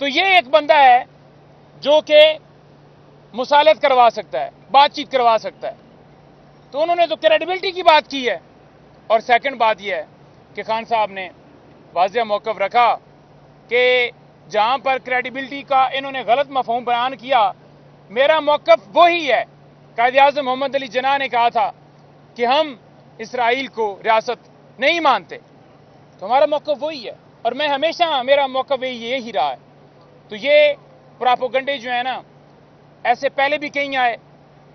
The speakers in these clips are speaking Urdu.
تو یہ ایک بندہ ہے جو کہ مصالحت کروا سکتا ہے, بات چیت کروا سکتا ہے. تو انہوں نے تو کریڈیبلٹی کی بات کی ہے. اور سیکنڈ بات یہ ہے کہ خان صاحب نے واضح موقف رکھا کہ جہاں پر کریڈیبلٹی کا انہوں نے غلط مفہوم بیان کیا, میرا موقف وہی ہے. قائد اعظم محمد علی جناح نے کہا تھا کہ ہم اسرائیل کو ریاست نہیں مانتے, تو ہمارا موقف وہی ہے, اور میں ہمیشہ میرا موقف یہی رہا ہے. تو یہ پراپوگنڈے جو ہیں نا, ایسے پہلے بھی کہیں آئے,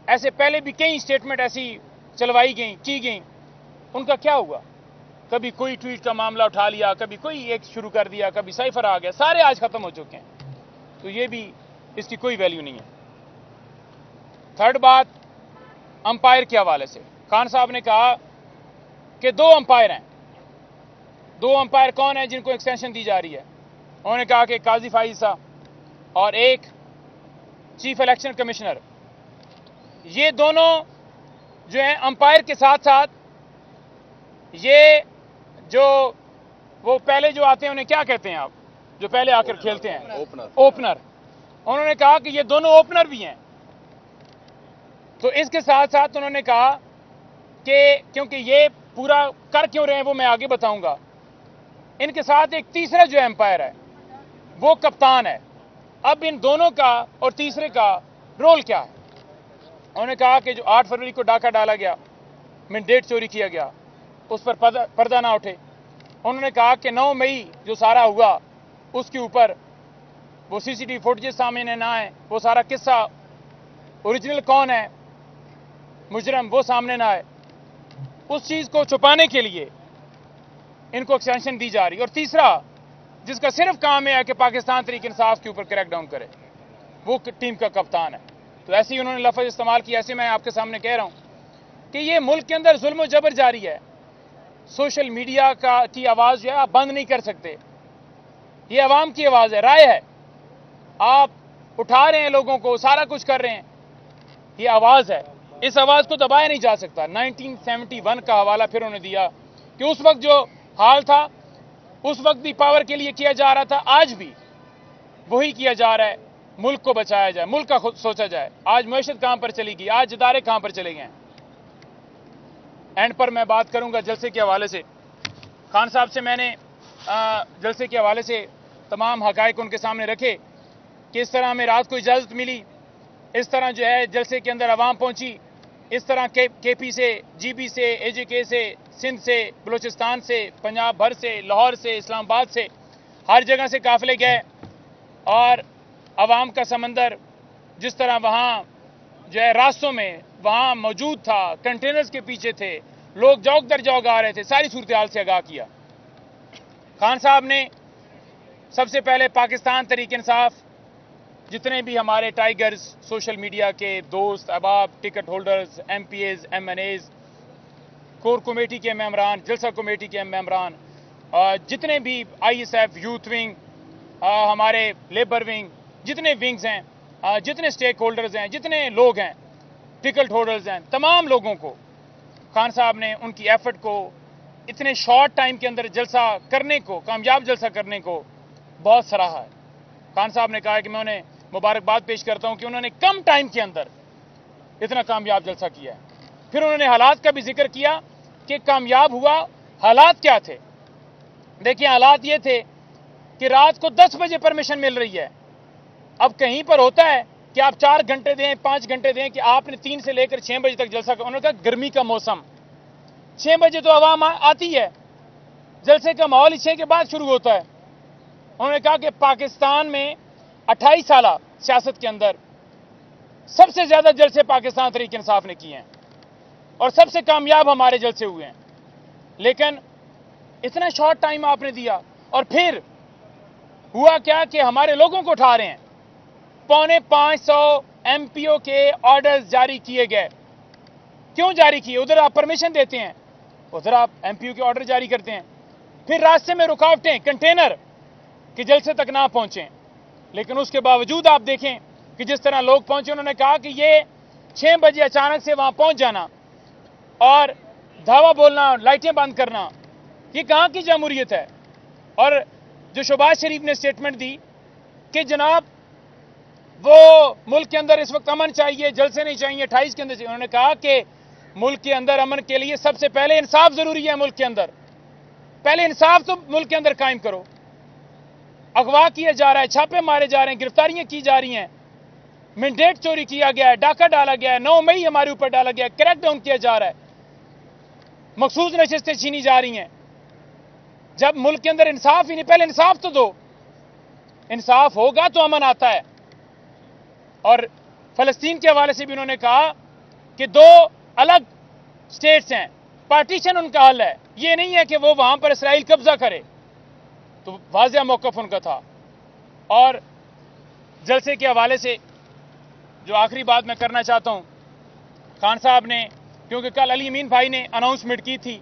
ایسے پہلے بھی کئی اسٹیٹمنٹ ایسی چلوائی گئیں, کی گئیں, ان کا کیا ہوا؟ کبھی کوئی ٹویٹ کا معاملہ اٹھا لیا, کبھی کوئی ایک شروع کر دیا, کبھی سائفر آ گیا, سارے آج ختم ہو چکے ہیں. تو یہ بھی اس کی کوئی ویلیو نہیں ہے. تھرڈ بات, امپائر کے حوالے سے خان صاحب نے کہا کہ 2 امپائر ہیں. 2 امپائر کون ہیں جن کو ایکسٹینشن دی جا رہی ہے؟ انہوں نے کہا کہ قاضی فائز صاحب اور ایک چیف الیکشن کمشنر. یہ دونوں جو ہیں امپائر کے ساتھ ساتھ یہ جو وہ پہلے جو آتے ہیں انہیں کیا کہتے ہیں آپ, جو پہلے آ کر کھیلتے ہیں؟ اوپنر. انہوں نے کہا کہ یہ دونوں اوپنر بھی ہیں. تو اس کے ساتھ ساتھ انہوں نے کہا کہ کیونکہ یہ پورا کر کیوں رہے ہیں وہ میں آگے بتاؤں گا, ان کے ساتھ ایک تیسرا جو امپائر ہے وہ کپتان ہے. اب ان دونوں کا اور تیسرے کا رول کیا ہے؟ انہوں نے کہا کہ جو 8 فروری کو ڈاکہ ڈالا گیا, مینڈیٹ چوری کیا گیا, اس پر پردہ نہ اٹھے. انہوں نے کہا کہ 9 مئی جو سارا ہوا اس کے اوپر وہ سی سی ٹی وی فوٹیج سامنے نہ آئے, وہ سارا قصہ اوریجنل کون ہے مجرم وہ سامنے نہ آئے. اس چیز کو چھپانے کے لیے ان کو ایکسٹینشن دی جا رہی. اور تیسرا جس کا صرف کام ہے کہ پاکستان تحریک انصاف کے اوپر کریک ڈاؤن کرے, وہ ٹیم کا کپتان ہے. تو ایسے ہی انہوں نے لفظ استعمال کیا, ایسے میں آپ کے سامنے کہہ رہا ہوں کہ یہ ملک کے اندر ظلم و جبر جاری ہے. سوشل میڈیا کی آواز جو ہے آپ بند نہیں کر سکتے. یہ عوام کی آواز ہے, رائے ہے, آپ اٹھا رہے ہیں لوگوں کو, سارا کچھ کر رہے ہیں, یہ آواز ہے, اس آواز کو دبایا نہیں جا سکتا. 1971 کا حوالہ پھر انہوں نے دیا کہ اس وقت جو حال تھا اس وقت بھی پاور کے لیے کیا جا رہا تھا, آج بھی وہی کیا جا رہا ہے. ملک کو بچایا جائے, ملک کا خود سوچا جائے. آج معیشت کہاں پر چلی گئی, آج ادارے کہاں پر چلے گئے ہیں. اینڈ پر میں بات کروں گا جلسے کے حوالے سے. خان صاحب سے میں نے جلسے کے حوالے سے تمام حقائق ان کے سامنے رکھے کہ اس طرح ہمیں رات کو اجازت ملی, اس طرح جو ہے جلسے کے اندر عوام پہنچی, اس طرح کے پی سے, جی بی سے, اے جے کے سے, سندھ سے, بلوچستان سے, پنجاب بھر سے, لاہور سے, اسلام آباد سے, ہر جگہ سے قافلے گئے. اور عوام کا سمندر جس طرح وہاں جو ہے راستوں میں وہاں موجود تھا, کنٹینرز کے پیچھے تھے لوگ, جوگ در جوگ آ رہے تھے, ساری صورتحال سے آگاہ کیا. خان صاحب نے سب سے پہلے پاکستان تحریک انصاف جتنے بھی ہمارے ٹائیگرز, سوشل میڈیا کے دوست احباب, ticket holders, M P As, M N As, core committee کے ممبران, جلسہ کمیٹی کے ممبران, جتنے بھی I S F, youth wing, ہمارے لیبر ونگ, جتنے ونگز ہیں, جتنے سٹیک ہولڈرز ہیں, جتنے لوگ ہیں, ٹکٹ ہولڈرز ہیں, تمام لوگوں کو خان صاحب نے ان کی ایفرٹ کو, اتنے شارٹ ٹائم کے اندر جلسہ کرنے کو, کامیاب جلسہ کرنے کو بہت سراہا ہے. خان صاحب نے کہا کہ میں انہیں مبارکباد پیش کرتا ہوں کہ انہوں نے کم ٹائم کے اندر اتنا کامیاب جلسہ کیا ہے. پھر انہوں نے حالات کا بھی ذکر کیا کہ کامیاب ہوا, حالات کیا تھے. دیکھیں حالات یہ تھے کہ رات کو 10 بجے پرمیشن مل رہی ہے. اب کہیں پر ہوتا ہے کہ آپ 4 گھنٹے دیں, 5 گھنٹے دیں, کہ آپ نے 3 سے لے کر 6 بجے تک جلسہ کیا. انہوں نے کہا گرمی کا موسم, 6 بجے تو عوام آتی ہے, جلسے کا ماحول 6 کے بعد شروع ہوتا ہے. انہوں نے کہا کہ پاکستان میں 28 سالہ سیاست کے اندر سب سے زیادہ جلسے پاکستان تحریک انصاف نے کیے ہیں اور سب سے کامیاب ہمارے جلسے ہوئے ہیں. لیکن اتنا شارٹ ٹائم آپ نے دیا, اور پھر ہوا کیا کہ ہمارے لوگوں کو اٹھا رہے ہیں. 550 ایم پی او کے آرڈرز جاری کیے گئے. کیوں جاری کیے؟ ادھر آپ پرمیشن دیتے ہیں, ادھر آپ ایم پی او کے آرڈر جاری کرتے ہیں. پھر راستے میں رکاوٹیں, کنٹینر کہ جلسے تک نہ پہنچیں. لیکن اس کے باوجود آپ دیکھیں کہ جس طرح لوگ پہنچے. انہوں نے کہا کہ یہ 6 بجے اچانک سے وہاں پہنچ جانا اور دھاوا بولنا, لائٹیں بند کرنا, یہ کہاں کی جمہوریت ہے؟ اور جو شہباز شریف نے سٹیٹمنٹ دی کہ جناب وہ ملک کے اندر اس وقت امن چاہیے، جلسے نہیں چاہیے، 28 کے اندر چاہیے. انہوں نے کہا کہ ملک کے اندر امن کے لیے سب سے پہلے انصاف ضروری ہے. ملک کے اندر پہلے انصاف تو ملک کے اندر قائم کرو. اغوا کیا جا رہا ہے، چھاپے مارے جا رہے ہیں، گرفتاریاں کی جا رہی ہیں، مینڈیٹ چوری کیا گیا ہے، ڈاکہ ڈالا گیا ہے، 9 مئی ہمارے اوپر ڈالا گیا ہے، کریک ڈاؤن کیا جا رہا ہے، مخصوص نشستیں چھینی جا رہی ہیں. جب ملک کے اندر انصاف ہی نہیں، پہلے انصاف تو دو. انصاف ہوگا تو امن آتا ہے. اور فلسطین کے حوالے سے بھی انہوں نے کہا کہ 2 الگ سٹیٹس ہیں، پارٹیشن ان کا حل ہے، یہ نہیں ہے کہ وہ وہاں پر اسرائیل قبضہ کرے. تو واضح موقف ان کا تھا. اور جلسے کے حوالے سے جو آخری بات میں کرنا چاہتا ہوں، خان صاحب نے، کیونکہ کل علی امین بھائی نے اناؤنسمنٹ کی تھی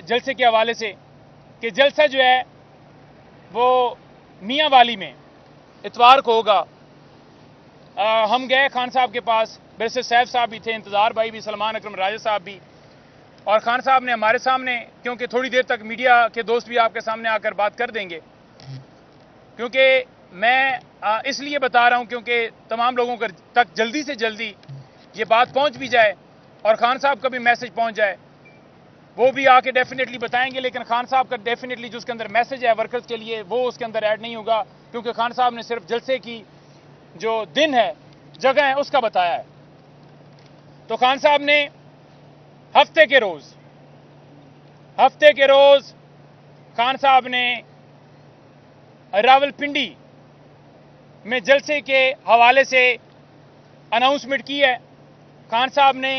جلسے کے حوالے سے کہ جلسہ جو ہے وہ میاں والی میں اتوار کو ہوگا. ہم گئے خان صاحب کے پاس، بیرسٹر سیف صاحب بھی تھے، انتظار بھائی بھی، سلمان اکرم راجہ صاحب بھی، اور خان صاحب نے ہمارے سامنے، کیونکہ تھوڑی دیر تک میڈیا کے دوست بھی آپ کے سامنے آ کر بات کر دیں گے، کیونکہ میں اس لیے بتا رہا ہوں کیونکہ تمام لوگوں تک جلدی سے جلدی یہ بات پہنچ بھی جائے اور خان صاحب کا بھی میسج پہنچ جائے. وہ بھی آ کے ڈیفینیٹلی بتائیں گے، لیکن خان صاحب کا ڈیفینیٹلی جو اس کے اندر میسج ہے ورکرز کے لیے وہ اس کے اندر ایڈ نہیں ہوگا، کیونکہ خان صاحب نے صرف جلسے کی جو دن ہے، جگہ ہے، اس کا بتایا ہے. تو خان صاحب نے ہفتے کے روز خان صاحب نے راولپنڈی میں جلسے کے حوالے سے اناؤنسمنٹ کی ہے. خان صاحب نے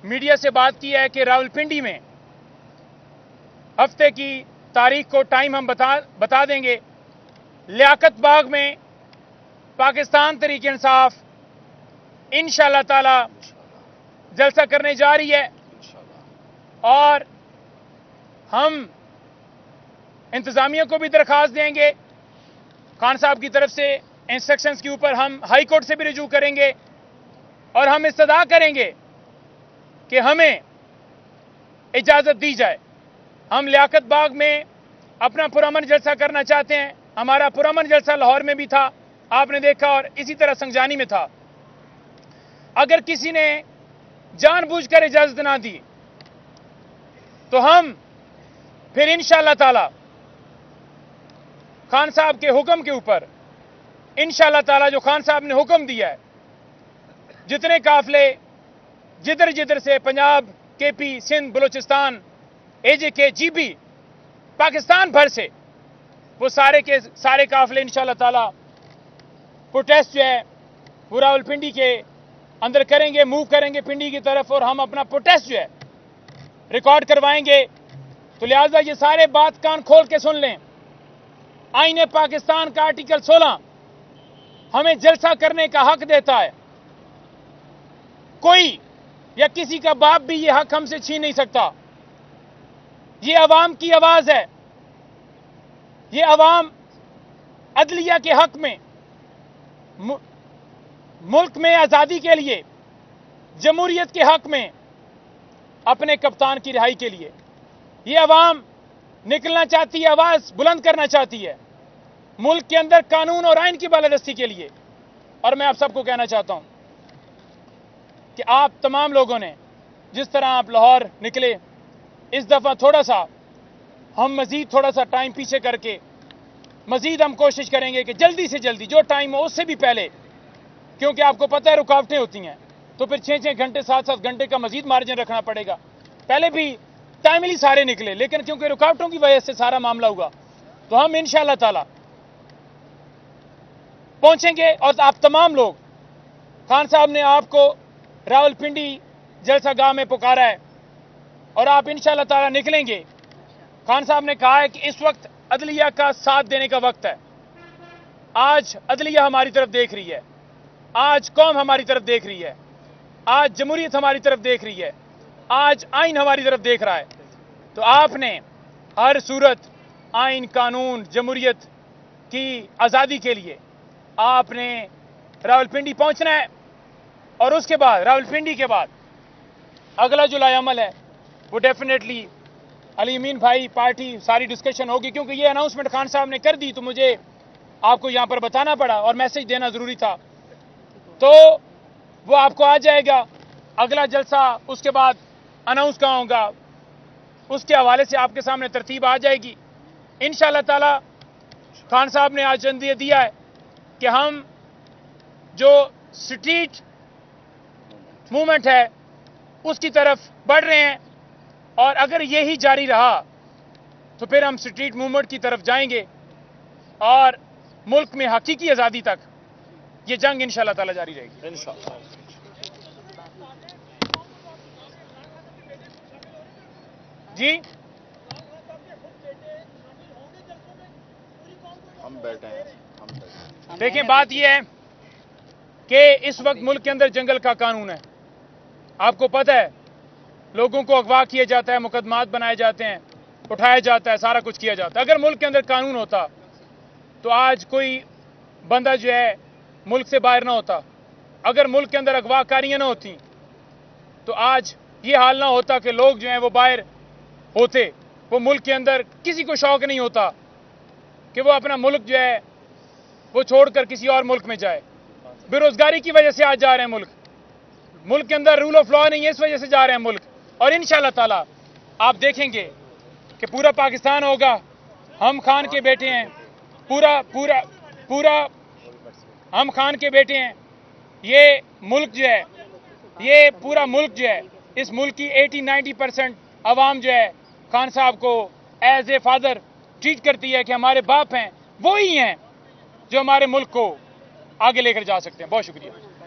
میڈیا سے بات کی ہے کہ راولپنڈی میں ہفتے کی تاریخ کو ٹائم ہم بتا دیں گے. لیاقت باغ میں پاکستان تحریک انصاف انشاءاللہ تعالی جلسہ کرنے جا رہی ہے، اور ہم انتظامیہ کو بھی درخواست دیں گے. خان صاحب کی طرف سے انسٹرکشنز کے اوپر ہم ہائی کورٹ سے بھی رجوع کریں گے، اور ہم استدعا کریں گے کہ ہمیں اجازت دی جائے. ہم لیاقت باغ میں اپنا پرامن جلسہ کرنا چاہتے ہیں. ہمارا پرامن جلسہ لاہور میں بھی تھا، آپ نے دیکھا، اور اسی طرح سنگجانی میں تھا. اگر کسی نے جان بوجھ کر اجازت نہ دی تو ہم پھر انشاءاللہ تعالی خان صاحب کے حکم کے اوپر، انشاءاللہ تعالی جو خان صاحب نے حکم دیا ہے، جتنے قافلے جدھر جدھر سے پنجاب، کے پی، سندھ، بلوچستان، اے جے کے، جی بی، پاکستان بھر سے، وہ سارے کے سارے قافلے انشاءاللہ تعالی پروٹیسٹ جو ہے وہ راولپنڈی کے اندر کریں گے، موو کریں گے پنڈی کی طرف، اور ہم اپنا پروٹیسٹ جو ہے ریکارڈ کروائیں گے. تو لہٰذا یہ سارے بات کان کھول کے سن لیں. آئین پاکستان کا آرٹیکل 16 ہمیں جلسہ کرنے کا حق دیتا ہے. کوئی یا کسی کا باپ بھی یہ حق ہم سے چھین نہیں سکتا. یہ عوام کی آواز ہے. یہ عوام عدلیہ کے حق میں، ملک میں آزادی کے لیے، جمہوریت کے حق میں، اپنے کپتان کی رہائی کے لیے یہ عوام نکلنا چاہتی ہے، آواز بلند کرنا چاہتی ہے ملک کے اندر قانون اور آئین کی بالادستی کے لیے. اور میں آپ سب کو کہنا چاہتا ہوں کہ آپ تمام لوگوں نے جس طرح آپ لاہور نکلے، اس دفعہ تھوڑا سا ہم مزید تھوڑا سا ٹائم پیچھے کر کے مزید ہم کوشش کریں گے کہ جلدی سے جلدی جو ٹائم ہو اس سے بھی پہلے، کیونکہ آپ کو پتہ ہے رکاوٹیں ہوتی ہیں تو پھر 6 گھنٹے 7 گھنٹے کا مزید مارجن رکھنا پڑے گا. پہلے بھی ٹائملی سارے نکلے، لیکن کیونکہ رکاوٹوں کی وجہ سے سارا معاملہ ہوا، تو ہم انشاءاللہ تعالی پہنچیں گے. اور آپ تمام لوگ، خان صاحب نے آپ کو راولپنڈی جلسہ گاہ میں پکارا ہے اور آپ انشاءاللہ تعالی نکلیں گے. خان صاحب نے کہا ہے کہ اس وقت عدلیہ کا ساتھ دینے کا وقت ہے. آج عدلیہ ہماری طرف دیکھ رہی ہے، آج قوم ہماری طرف دیکھ رہی ہے، آج جمہوریت ہماری طرف دیکھ رہی ہے، آج آئین ہماری طرف دیکھ رہا ہے. تو آپ نے ہر صورت آئین، قانون، جمہوریت کی آزادی کے لیے آپ نے راولپنڈی پہنچنا ہے. اور اس کے بعد، راولپنڈی کے بعد اگلا جو لائے عمل ہے وہ ڈیفینیٹلی علی امین بھائی، پارٹی ساری ڈسکشن ہوگی، کیونکہ یہ اناؤنسمنٹ خان صاحب نے کر دی تو مجھے آپ کو یہاں پر بتانا پڑا اور میسج دینا ضروری تھا، تو وہ آپ کو آ جائے گا۔ اگلا جلسہ اس کے بعد اناؤنس کہاں ہوگا، اس کے حوالے سے آپ کے سامنے ترتیب آ جائے گی انشاءاللہ تعالی۔ خان صاحب نے آج اندیہ دیا ہے کہ ہم جو سٹریٹ موومنٹ ہے اس کی طرف بڑھ رہے ہیں، اور اگر یہی جاری رہا تو پھر ہم سٹریٹ موومنٹ کی طرف جائیں گے اور ملک میں حقیقی آزادی تک یہ جنگ انشاءاللہ تعالی جاری رہے گی انشاءاللہ۔ جی ہم بیٹھے ہیں، دیکھیں، بات یہ ہے کہ اس وقت ملک کے اندر جنگل کا قانون ہے، آپ کو پتہ ہے، لوگوں کو اغوا کیا جاتا ہے، مقدمات بنائے جاتے ہیں، اٹھایا جاتا ہے، سارا کچھ کیا جاتا ہے۔ اگر ملک کے اندر قانون ہوتا تو آج کوئی بندہ جو ہے ملک سے باہر نہ ہوتا، اگر ملک کے اندر اغوا کاریاں نہ ہوتی تو آج یہ حال نہ ہوتا کہ لوگ جو ہیں وہ باہر ہوتے۔ وہ ملک کے اندر کسی کو شوق نہیں ہوتا کہ وہ اپنا ملک جو ہے وہ چھوڑ کر کسی اور ملک میں جائے۔ بے روزگاری کی وجہ سے آج جا رہے ہیں ملک کے اندر رول آف لا نہیں ہے، اس وجہ سے جا رہے ہیں ملک۔ اور انشاءاللہ تعالی آپ دیکھیں گے کہ پورا پاکستان ہوگا، ہم خان کے بیٹے ہیں، پورا ہم خان کے بیٹے ہیں۔ یہ ملک جو ہے، یہ پورا ملک جو ہے، اس ملک کی 80-90% عوام جو ہے خان صاحب کو ایز اے فادر ٹریٹ کرتی ہے کہ ہمارے باپ ہیں، وہی ہیں جو ہمارے ملک کو آگے لے کر جا سکتے ہیں۔ بہت شکریہ۔